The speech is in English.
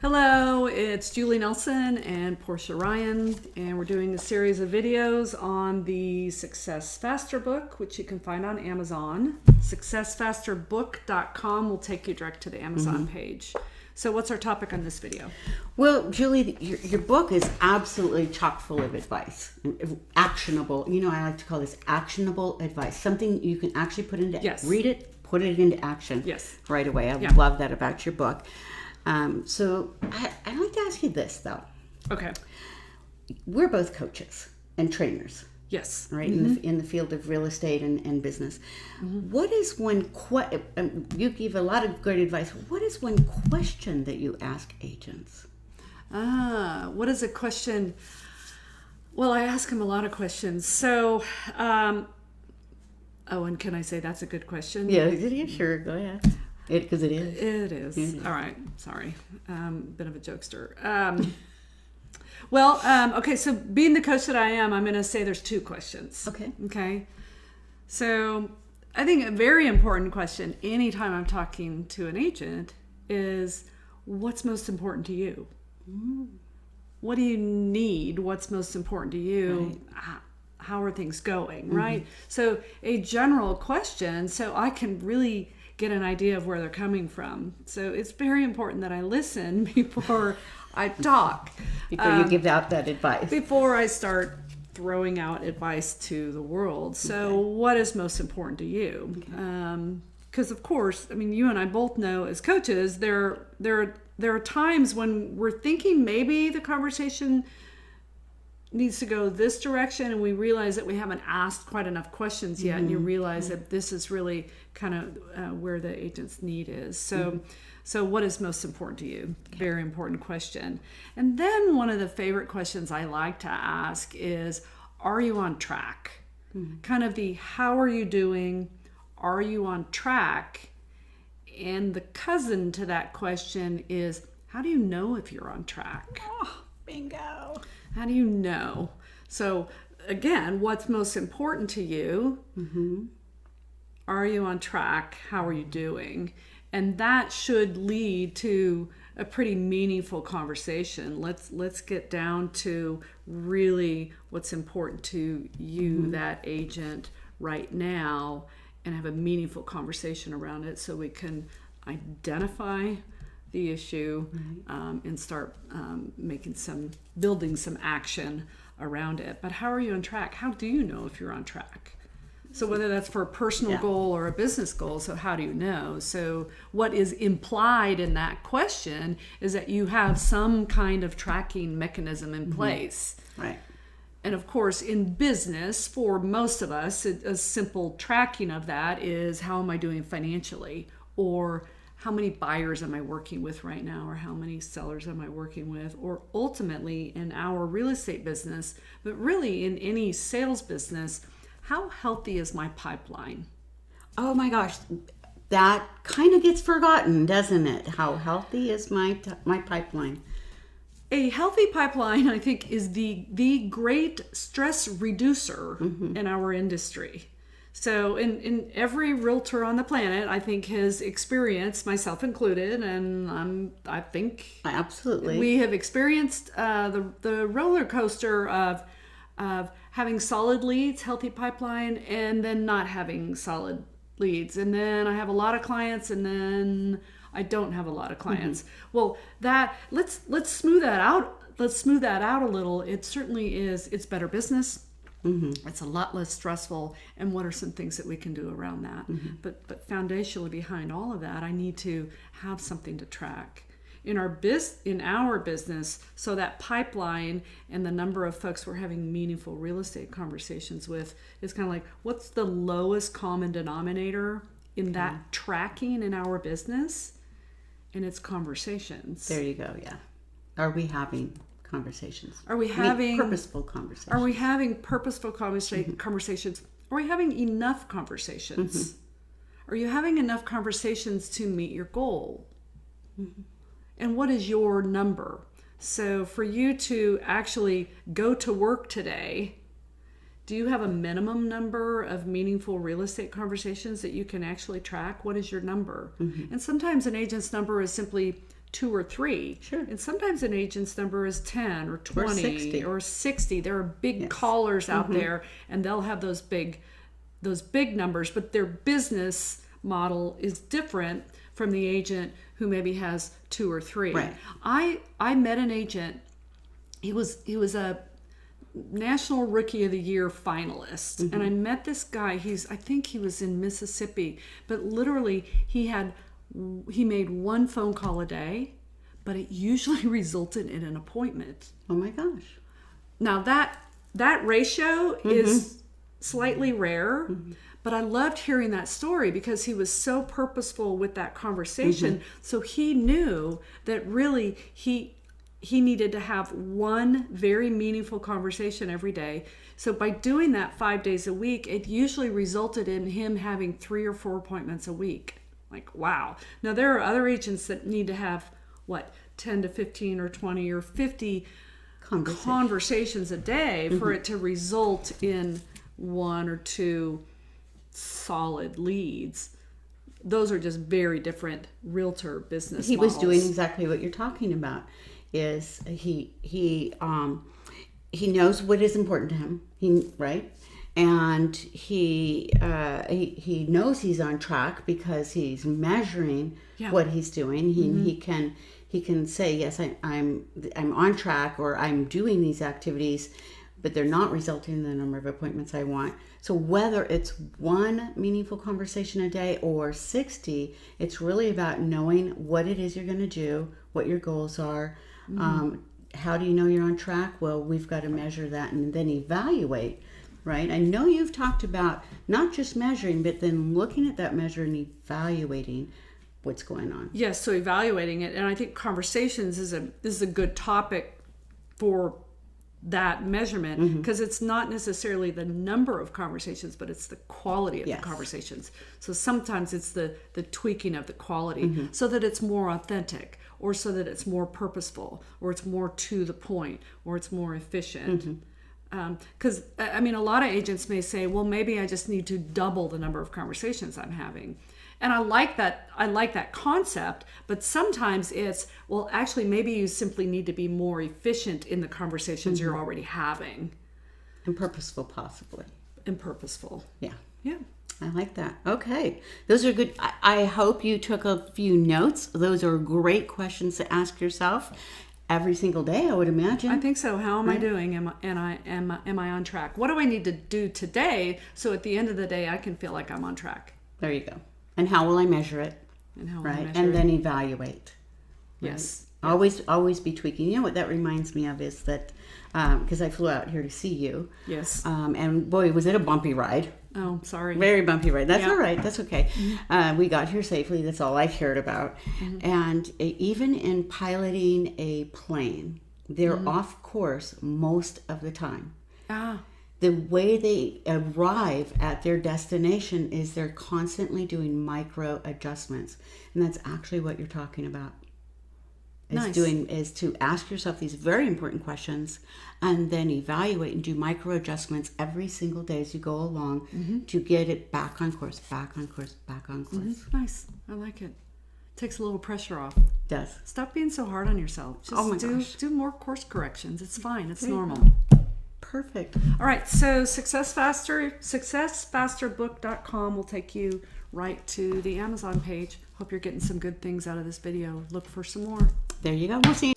Hello, it's Julie Nelson and Portia Ryan, and we're doing a series of videos on the Success Faster book, which you can find on Amazon. SuccessFasterBook.com will take you direct to the Amazon page. So what's our topic on this video? Well, Julie, your book is absolutely chock full of advice, actionable. I like to call this actionable advice, something you can actually put into, read it, put it into action right away. I love that about your book. So I'd like to ask you this, though. Okay. We're both coaches and trainers. Yes. Right? In the field of real estate and business. What is one you give a lot of great advice. What is one question that you ask agents? What is a question? Well, I ask them a lot of questions. So, and can I say that's a good question? Yeah, sure. Go ahead. Because it is. It is. Mm-hmm. All right. Sorry. Bit of a jokester. Okay. So being the coach that I am, I'm going to say there's two questions. Okay. So I think a very important question anytime I'm talking to an agent is, what's most important to you? What do you need? What's most important to you? Right. How are things going? Right. So a general question, so I can really get an idea of where they're coming from. So it's very important that I listen before I talk. Before you give out that advice. Before I start throwing out advice to the world. So what is most important to you? Because of course, I mean, you and I both know as coaches, there are times when we're thinking maybe the conversation needs to go this direction, and we realize that we haven't asked quite enough questions yet, and you realize that this is really kind of where the agent's need is. So what is most important to you? Very important question. And then one of the favorite questions I like to ask is, are you on track? Kind of the, how are you doing? Are you on track? And the cousin to that question is, how do you know if you're on track? Oh, bingo. How do you know? So again, what's most important to you? Are you on track? How are you doing? And that should lead to a pretty meaningful conversation. Let's get down to really what's important to you, that agent, right now, and have a meaningful conversation around it so we can identify the issue and start building some action around it. But how are you on track? How do you know if you're on track? So whether that's for a personal goal or a business goal, so how do you know? So what is implied in that question is that you have some kind of tracking mechanism in place. Right. And of course, in business, for most of us, a simple tracking of that is, how am I doing financially? Or how many buyers am I working with right now? Or how many sellers am I working with? Or ultimately, in our real estate business, but really in any sales business, how healthy is my pipeline? Oh my gosh, that kind of gets forgotten, doesn't it? How healthy is my pipeline? A healthy pipeline, I think, is the great stress reducer in our industry. So in every realtor on the planet, I think, has experienced, myself included, and I think absolutely we have experienced the roller coaster of having solid leads, healthy pipeline, and then not having solid leads. And then I have a lot of clients, and then I don't have a lot of clients. Well, let's smooth that out. Let's smooth that out a little. It certainly is. It's better business. It's a lot less stressful. And what are some things that we can do around that? But foundationally behind all of that, I need to have something to track. In our business, so that pipeline and the number of folks we're having meaningful real estate conversations with is kind of like, what's the lowest common denominator in that tracking in our business? And it's conversations. There you go. Yeah. Are we having conversations? Are we having purposeful conversations? Are we having purposeful conversations? Are we having enough conversations? Are you having enough conversations to meet your goal? And what is your number? So for you to actually go to work today, do you have a minimum number of meaningful real estate conversations that you can actually track? What is your number? And sometimes an agent's number is simply 2 or 3. Sure. And sometimes an agent's number is 10 or 20 or 60. There are big callers out there, and they'll have those big numbers, but their business model is different from the agent who maybe has 2 or 3. Right. I met an agent. He was a National Rookie of the Year finalist, and I met this guy. I think he was in Mississippi, but literally he made one phone call a day, but it usually resulted in an appointment. Oh my gosh. Now that ratio is slightly rare, but I loved hearing that story because he was so purposeful with that conversation. So he knew that really he needed to have one very meaningful conversation every day. So by doing that 5 days a week, it usually resulted in him having 3 or 4 appointments a week. Like, wow. Now there are other agents that need to have 10 to 15 or 20 or 50 conversations a day for it to result in 1 or 2 solid leads. Those are just very different realtor business models. Was doing exactly what you're talking about. Is he knows what is important to him, right? And he knows he's on track because he's measuring what he's doing. He can say, yes, I'm on track, or I'm doing these activities, but they're not resulting in the number of appointments I want. So whether it's one meaningful conversation a day or 60, it's really about knowing what it is you're going to do, what your goals are. How do you know you're on track? Well, we've got to measure that and then evaluate, right? I know you've talked about not just measuring, but then looking at that measure and evaluating what's going on. Yes, so evaluating it. And I think conversations is a good topic for that measurement, because it's not necessarily the number of conversations, but it's the quality of the conversations. So sometimes it's the tweaking of the quality so that it's more authentic, or so that it's more purposeful, or it's more to the point, or it's more efficient. Because a lot of agents may say, well, maybe I just need to double the number of conversations I'm having. And I like that concept, but sometimes it's, well, actually, maybe you simply need to be more efficient in the conversations you're already having. And purposeful, possibly. And purposeful. Yeah. Yeah. I like that. Okay. Those are good. I hope you took a few notes. Those are great questions to ask yourself every single day, I would imagine. I think so. How am I doing? Am I on track? What do I need to do today so at the end of the day I can feel like I'm on track? There you go. And how will I measure it? And how will right? I measure and it? then evaluate. Right? Yes. Always be tweaking. You know what that reminds me of is that, because I flew out here to see you. Yes. And boy, was it a bumpy ride. Oh, sorry. Very bumpy ride. That's all right. That's okay. We got here safely. That's all I cared about. And even in piloting a plane, they're off course most of the time. The way they arrive at their destination is they're constantly doing micro adjustments. And that's actually what you're talking about. Is to ask yourself these very important questions and then evaluate and do micro adjustments every single day as you go along to get it back on course, back on course, back on course. Nice. I like it. Takes a little pressure off. Does. Stop being so hard on yourself. Just do more course corrections. It's fine. It's normal. Perfect. All right. So successfasterbook.com will take you right to the Amazon page. Hope you're getting some good things out of this video. Look for some more. There you go. We'll see you.